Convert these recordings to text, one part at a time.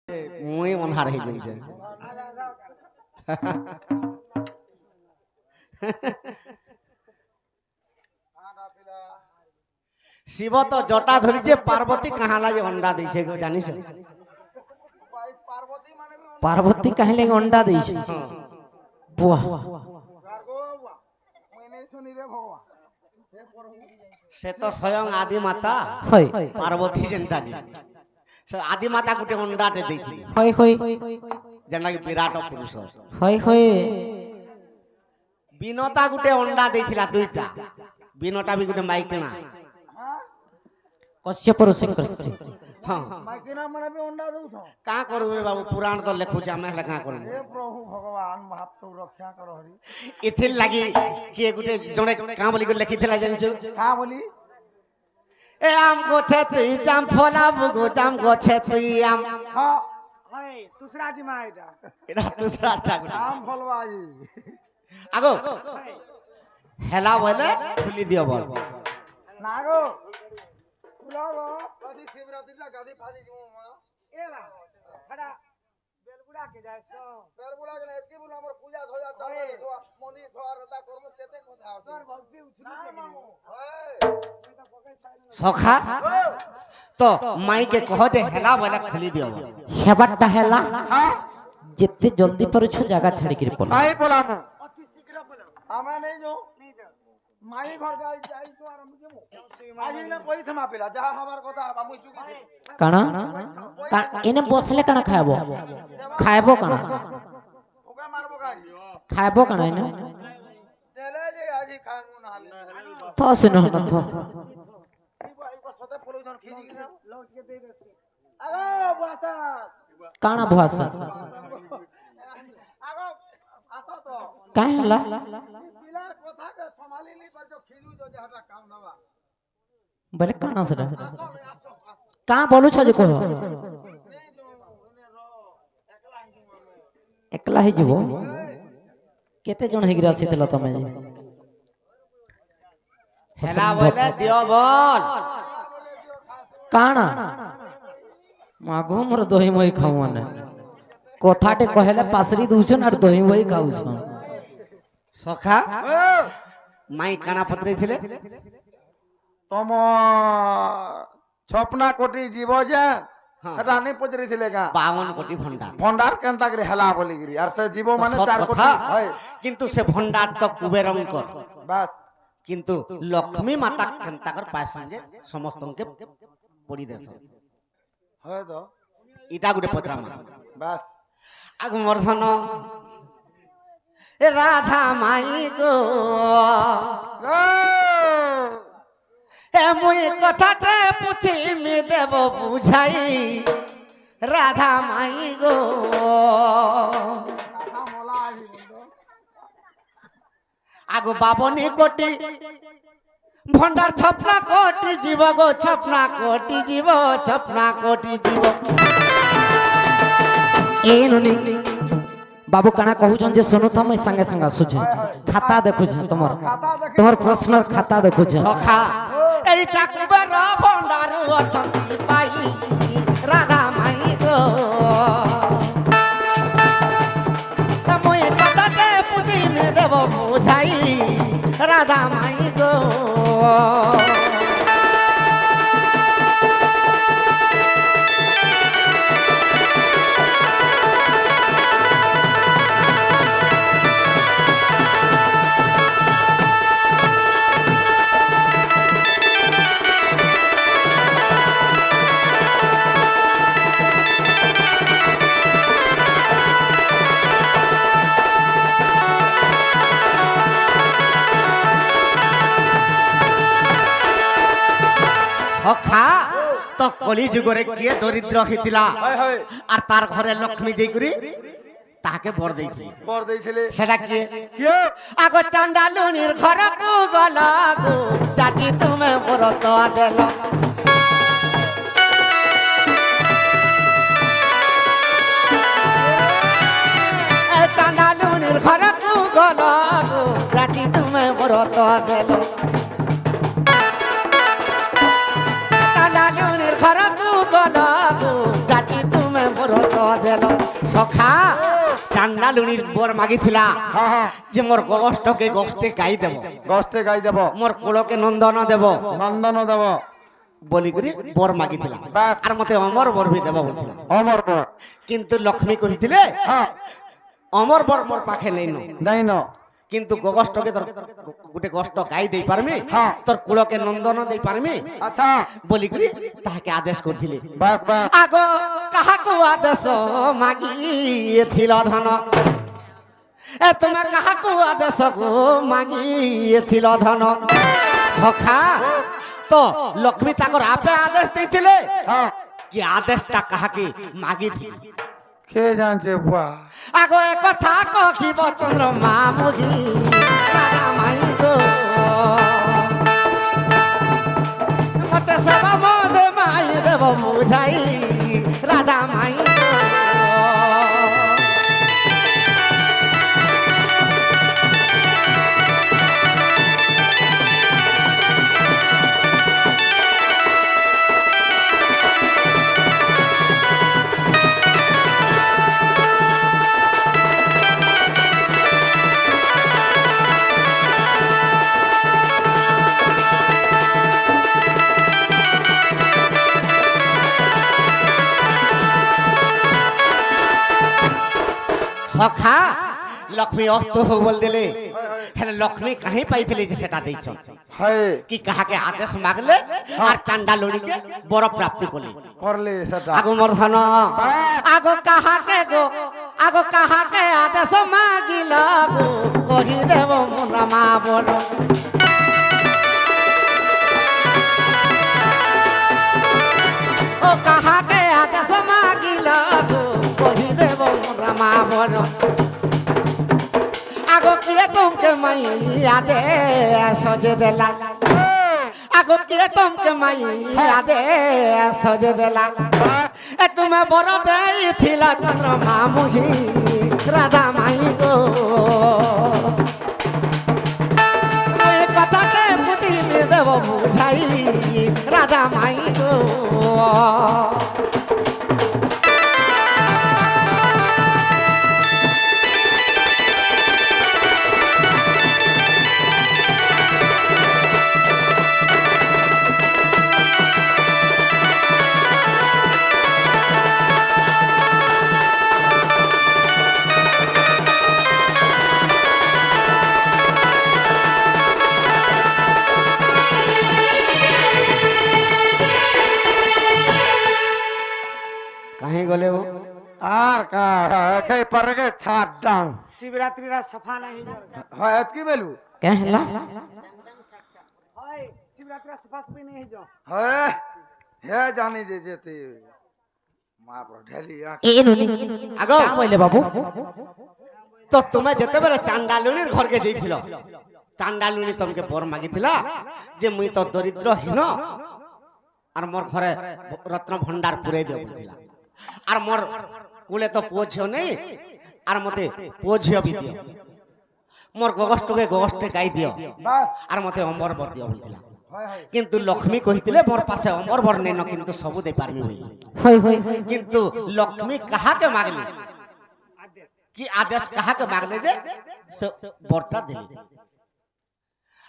মুই অন্ধার হয়ে যাইছে শিব তো জটা ধরিছে পার্বতী কাহালা যে অন্ডা দিছে গো জানিস पार्वती कहे लगे अंडा दी बुआ से तो स्वयं आदि माता होय पार्वती जेनटा जी से आदि माता गुटे अंडाटे देथि होय होय जेना कि विराट पुरुष होय होय बिनता गुटे अंडा देथिला दुईटा बिनता भी गुटे माइकना कश्यप ऋषि स्त्री हां माइकिना मने भी अंडा दउ छ का करबे बाबू पुराण तो लेखु छ हमें का करबे हे प्रभु भगवान महाप्रभु रक्षा करो हरि इथिल लागि के गुटे जणे का बोली को लिखिथिला जानछु का बोली ए आम गोछे तुई जाम फोला बुगो जाम गोछे तुई आम हां हाय दूसरा जी मा एटा एटा दूसरा ता गुटे आम फलवाई आगो हेला बोले खुली दियो बोल नागो पुलागो आदि शिवरात्रि ला गादी फादी जू ए बा खड़ा बेलगुड़ा के जायसो बेलगुड़ा के एतकी बुला हमर पूजा होया चले तो मंदिर धोआ रता करम केते কথা तोर भक्ति उछली सखा तो माई के कह जे हेला बोले खुली दियो हेबाटा हेला हां जितने जल्दी पर छु जगह छाड़ी के पड़ आई बोलाम अति शीघ्र बोलाम हमें नहीं जो माई घर जाई जाई तो आराम जेमु आज ने कोई थमा पेला जहा हमार কথা बामु सुगी काना इने बसले काना खायबो खायबो काना ओका मारबो गाई खायबो काना इने चले जे आज खामु ना हाले तो से न न तो इबो सते फलो जन खीजी के लौट के दे देसी आगो बासा काना भाषा आगो आसो तो काहे हला पिलार কথা के संभाली ली पर जो खीजू जो जहटा काम नवा बोले काना से आसो आसो का बोलू छ जे को नहीं जो इने रो एकला एकला ही ही जीवो केते जण हेगिरा सितला तमे हेला बोले दियो बोल काना मागो मोर दही मई खावन कोथाटे कहेला पासरी दूछन और दही मई खाउछन सखा माई काना पत्रे थिले तम छपना कोटी जीव जे रानी पजरी थिले का 52 कोटी भंडार भंडार केनता करे हला बोली गिरी और से जीव माने सत 4 कोटी कथा है किंतु से भंडार तो कुबेरंकर बस किंतु लक्ष्मी माता केनताकर पास संगे समस्तन के पड़ी देस है तो इटा गुटे पत्रामा बस आगु मर्धन ए राधा माई गो ए मुई कथाटे पुछि मी देव बुझाई राधा माई गो कथा मोला आई आगु बाबनी कोटी भंडार छपना कोटी जीव गो छपना कोटी जीव छपना कोटी जीव ए नुनी बाबू काना कहू जन जे सुनु त मैं संगे संगे सुझे खाता देखु छ तमर प्रश्न खाता देखु छ सखा एटा कुबेर भंडार अछंती पाई राधा माई गो मुई कथाटे पुछि में देव बुझाई राधा माई गो सखा तो कली जुगरे किए दरिद्र हितिला और तार घरे लक्ष्मी जई करी ताके बर देइथि बर देइथिले सेटा किए कियो आगो चांडालुनीर घर को गला गो चाची तुमे व्रत देलो ए चांडालुनीर घर को गला गो चाची तुमे व्रत देलो चांडालुनीर घर को गला गो चाची तुमे व्रत দেল সখা চান্ডা লুনির বর মাগিছিলা হ্যাঁ হ্যাঁ যে মোর গোষ্ঠকে গোষ্ঠে গাই দেব গস্তে গাই দেব মোর কুলকে নন্দন দেব নন্দন দেব বলি করে বর মাগিছিলা বাস। আর মতে অমর বর ভি দেব বলছিলা অমর পর কিন্তু লক্ষ্মী কহিছিলে হ্যাঁ অমর বর মোর পাখে নেই ন নাই ন কিন্তু গোষ্ঠকে তোর গোটে গোষ্ঠ গাই দেই পারমি হ্যাঁ। তোর কুলকে নন্দন দেই পারমি আচ্ছা বলি করে তাহাকে আদেশ করছিলে বাস বাস আগ কাহাকু আদেশ মাগিয়েছিল ধন এ তুমি কাহাকু আদেশ মাগিয়েছিল ধন সখা তো লক্ষ্মী তাকর আপে আদেশ দিয়েছিলে হ্যাঁ কি আদেশটা কাহাকে মাগিছিল কে জানছে বুয়া আগ এ কথা কহিব চন্দ্রমা মুহি রাজা মাই গো মতে সেবা মদে মাই দেব বুঝাই রাধা মাই গো সখা লক্ষ্মী অস্ত হোক বল দিলে হলে লক্ষ্মী কাহি পাইছিলে যে সেটা দিয়েছ হায় কি কাহাকে আদেশ মাগলে আর চান্ডা লড়িকে বড় প্রাপ্তি করলি করলে সেটা আগো মর্ধন আগো কাহাকে গো আগো কাহাকে আদেশ মাগিল গো কহি দেব রামা বল ও কাহাকে আদেশ মাগিল গো কহি দেব রামা বল আগো কিয়ে তুমকে মাইয়া দে সজে দেলা আগো কিয়ে তুমকে মাইয়া দে সজে দেলা এ তুমি বড় দেইছিল চন্দ্রমা মুহি রাধা মাই গো এই কথাকে বুঝিয়ে দেব বুঝাই রাধা মাই গো কাহে গলে ও আর কা কে पर के छाट डांग शिवरात्रि रा सफा नहीं হয় এতকি বেলু कहला হয় शिवरात्रि रा सफा सफी नहीं जो হয় হে জানি যে যেতে মা पर ঢেলি আঁখ ए नुनी আগো क्या बोले बाबू তো তুমি যেতেবেলে চান্ডালুনির ঘরকে যাইছিল চান্ডালুনি তোমাকে বর মাগিছিলা যে মুই তো দরিদ্রহীন আর মোর ঘরে রত্ন ভণ্ডার পুরাই দিও বলছিলা আর মোর কুলে তো পুଅ ঝিও নেই আর মতে পুଅ ঝিও বি দিও মোর গোষ্ঠকে গাই দিও বাস আর মতে অমর বর দিও বলছিলা হয় হয় কিন্তু লক্ষ্মী কহিଥିଲେ মোর পাশে অমর বর নেন কিন্তু সবু দেই পারমি বলি होय होय কিন্তু লক্ষ্মী কাহাকে মাগলি কি আদেশ কাহাকে মাগলে যে সে বরটা দিলি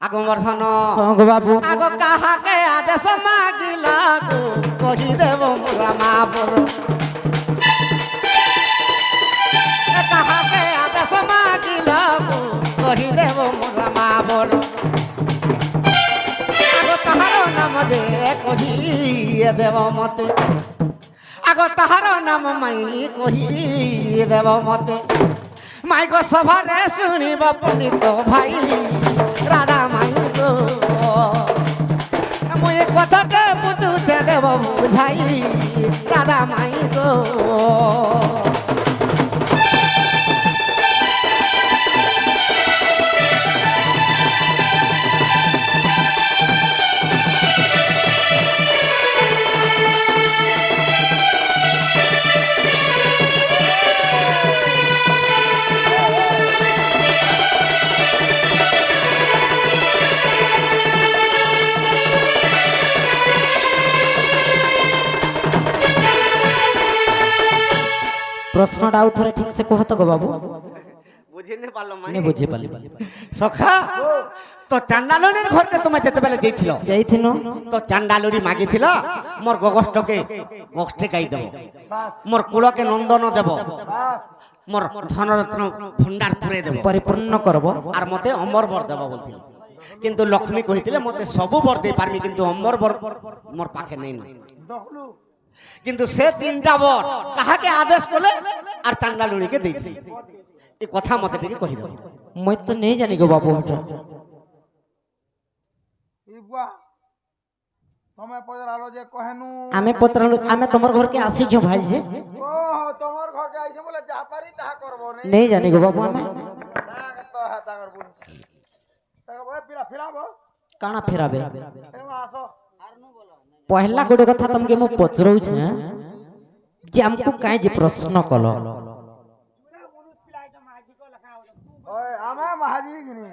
আগো মর্ধন हां गो बाबू আগো কাহাকে আদেশ মাগিল গো কহি দেব রামা বর কাহাকে আদেশ মাগিল গো কহি দেব রামা বর আগো তাহার নাম যে কহি দেব মতে আগো তাহার নাম মাই কহি দেব মতে মাই গো সভারে শুনিব পণ্ডিত ভাই রাধা মাই গো মুই কথাকে বুঝুছে দেব বুঝাই রাধা মাই গো প্রশ্নটা আউ থরে ঠিক সে কহত গো বাবু বুঝিনি পারলো নে বুঝি পালি সখা তো চান্ডালুনির ঘরকে তুমি যেতেবেলে যাইছিল যাইথিনু তো চান্ডালুনি মাগিছিল মোর গগষ্টকে গষ্ঠে গাই দেব মোর কুলকে নন্দন দেব মোর ধনরত্ন ভণ্ডার পুরে দেব পরিপূর্ণ করব আর মতে অমর বর দেব বলছিল কিন্তু লক্ষ্মী কহিଥିଲେ মতে সবু বর দেই পারমি কিন্তু অমর বর মোর পাখে নেই না দেখলু কিন্তু সে তিনটা বর কাহাকে আদেশ কলে আর চান্ডালুনিকে দেইছিল এই কথা মতে ଟିକେ কহি দেব মই তো নেই জানি গো বাবু ওটা ইবা তুমি পজরালো যে কহেনু আমি পত্রালু আমি তোমার ঘরকে আসিছো ভাই যে ও তোমার ঘরকে আইছে বলে যা পারি তাহা করব নেই নেই জানি গো বাবু আমি তো হাতা করব তাকে বলে পিলা ফিরাবো কাଣା ফেরাবে এমা আসো পহলা গোটে কথা তমকে মু পচরউছ যে আমকু কাই যে প্রশ্ন কল ওই আমা মহাজি গনি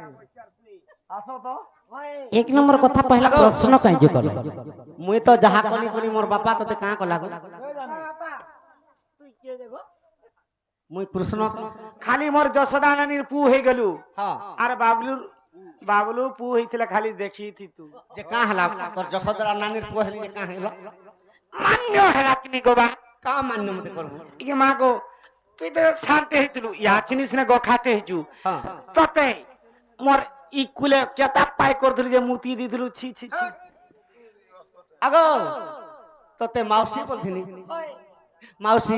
আসো তো এক নম্বর কথা পহলা প্রশ্ন কাই যে কল মুই তো যাহা কলি কলি মোর বাপা তোতে কাঁ কলা গো মুই কৃষ্ণ খালি মোর যশোদা নানির পু হয়ে গেলু হ্যাঁ আর বাবলু পু হইছিল খালি দেখি তু যে কাঁ হলা তোর যশোদরা নানির পোহলি যে কাঁ হলো মান্য হেলা কিনি গোবা কা মান্য মতে করব ইকে মা গো তুই তো শান্তি হইতিলু ইয়া চিনিস না গো খাতে হইছু হ্যাঁ ততে মোর ই কুলে কেতা পাই করদিলু যে মুতি দিদিলু ছি ছি ছি আগো তোতে মাউসি বলথিনি মাউসি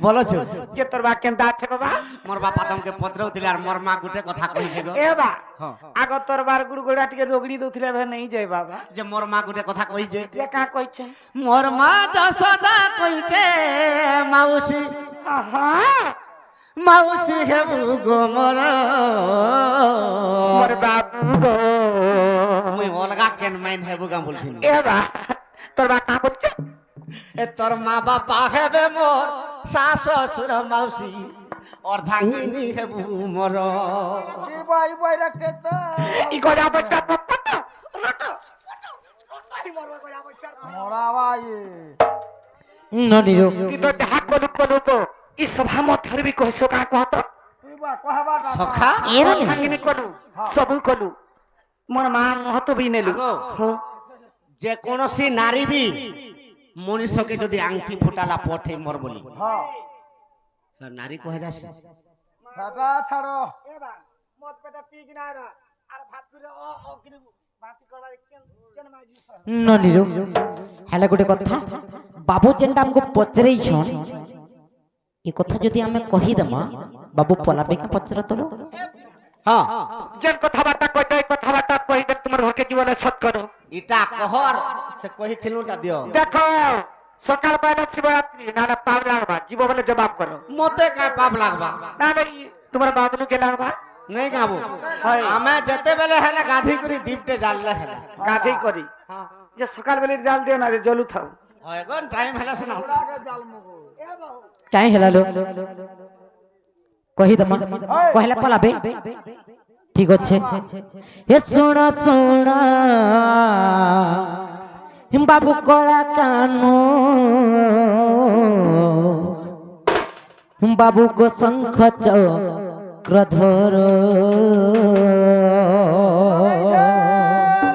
বলছো যে তোর বা কেনতা আছে গো বা মোর বাপা তমকে পত্র দিলে আর মোর মা গুটে কথা কইছে গো এ বা হ্যাঁ আগ তোর বার গুড় গোড়া টিকে রগড়ি দউথিলে ভে নাই যাই বাবা যে মোর মা গুটে কথা কইছে এ কা কইছে মোর মা যশোদা কইছে মাউসি আহা মাউসি হেবু গো মোর মোর বাবু গো মুই অলগা কেন মাইন হেবু গা বলথিনি এ বা তোর বা কা বলছে এ তোর মা বাপা হেবে মোর শাশ শ্বশুর মাউসি অর্ধাঙ্গিনী হেবু মোর ইবা রাখতে তো ই গড়া বচ্চা পপট মোরা ভাই ননিরো তুই তো দেখা কলু কলু গো ই সভা মধ্যরে বি কইছো কা কহত ইবা কহাবা সখা এরা ভাঙিনি কলু সবু কলু মোর মা মহত বি নেলু আগো যে কোনসি নারী বি মনুষ্যকে যদি আংটি ফুটালা পঠে মর বলি হ্যাঁ নারী কহে যাচ্ছে সেটা ছাড়ো মদ পেটা পি কিনা আর ভাত করে ও কিনি ভাত করবা কেন মাজি ননিরো হেলা গোটে কথা বাবু যেনটা আমকু পচরেইছন এই কথা যদি আমি কহি দেমা বাবু পলাবে কা পচর তোলো হ্যাঁ যেন কথাবার্তা কইতে কথাবার্তা কইতে তোমার ঘরকে জীবনে সৎ করো ইটা কহর সে কহিছিলুটা দিও দেখো সকাল বেলা শিবরাত্রি না না পাপ লাগবা জীব বলে জবাব করো মতে কায় পাপ লাগবা না না তোমার বাবলু কে লাগবা নাই গাবো হয়। আমি যেতে বেলে হেলে গাধি করে দীপটে জ্বাললে হেলে গাধি করি হ্যাঁ যে সকাল বেলার জাল দিও না রে জলু থাও হয় গন টাইম হেলে শোনা আগে জাল মগো কাই হেলালো কহি দেমা কহিলা পলাবে ঠিক আছে হে সোনা সোনা বাবু কলা কানো বাবু গো শঙ্খ চক্রধর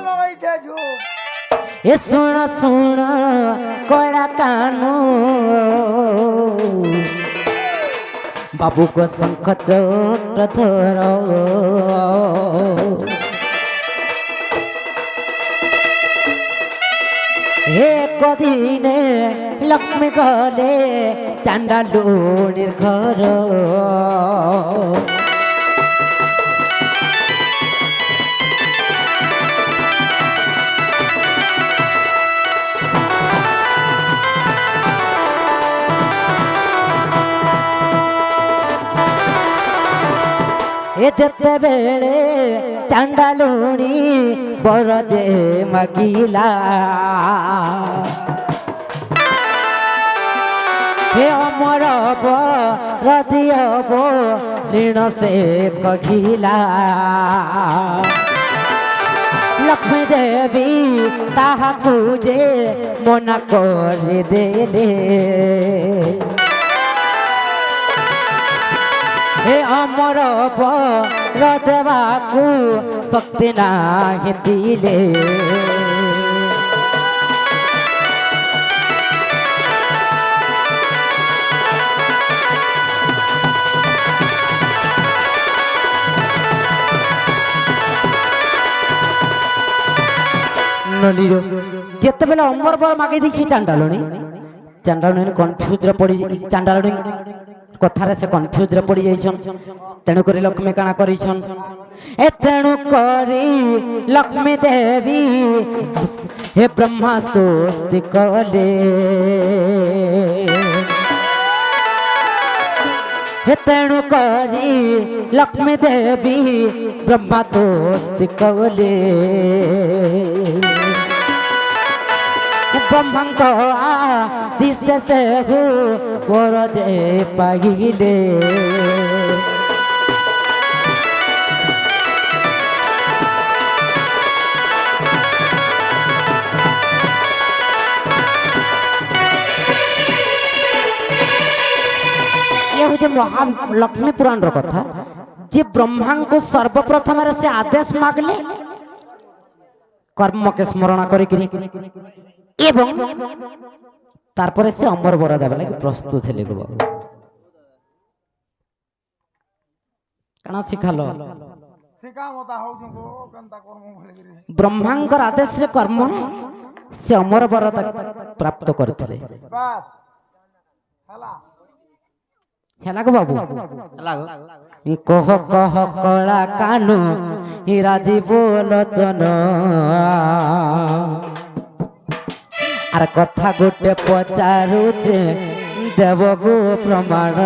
লইছে ঝুপ এ সোনা সোনা কলা কানো বাবু গো শঙ্খ চক্রধর হে কদিনে লক্ষ্মী গলে চান্ডালুনির ঘর এ যেতে বেড়ে চান্ডালুনি বড় যে মাগিলা হে অমর রদিয়ব লীণ সে কহিলা লক্ষ্মী দেবী তাহাকু যে মনা করে দেলে ଆମର ବର ଦେବାକୁ ଶକ୍ତି ନାହିଁ ଦିଲେ ଯେତେବେଳେ ଅମର ବର ମାଗି ଦେଇଛି ଚାଣ୍ଡାଳୁଣୀ କନଫ୍ୟୁଜରେ ପଡି ଚାଣ୍ଡାଳୁଣୀ କଥାରେ ସେ କନଫ୍ୟୁଜରେ ପଡି ଯାଇଛନ୍ ତେଣୁକରି ଲକ୍ଷ୍ମୀ କାଣା କରିଛନ୍ ଏ ତେଣୁ କରି ଲକ୍ଷ୍ମୀ ଦେବୀ ହେ ବ୍ରହ୍ମା ସ୍ତୁତି କଲେ हे तेणु करी लक्ष्मी देवी ब्रह्मा दोस्ती कले ब्रह्मांक दिशे से वर दे पाइले महालक्ष्मी पुराण कथा जे ब्रह्मा को सर्वप्रथम से आदेश मागले कर्म के स्मरण करी एवं तारपर से अमर बर देवा लगे प्रस्तुत हेले गो बाबू कणा सिखालो शिका मता हो जुको कंता कर्म भले ब्रह्मांकर आदेश रे कर्म से अमर बर प्राप्त करथिले बस हला हेला गो बाबू लागो कह कह कला कानु राजी बोलचन आर कथा गोटे पचारुचे देव गो प्रमाण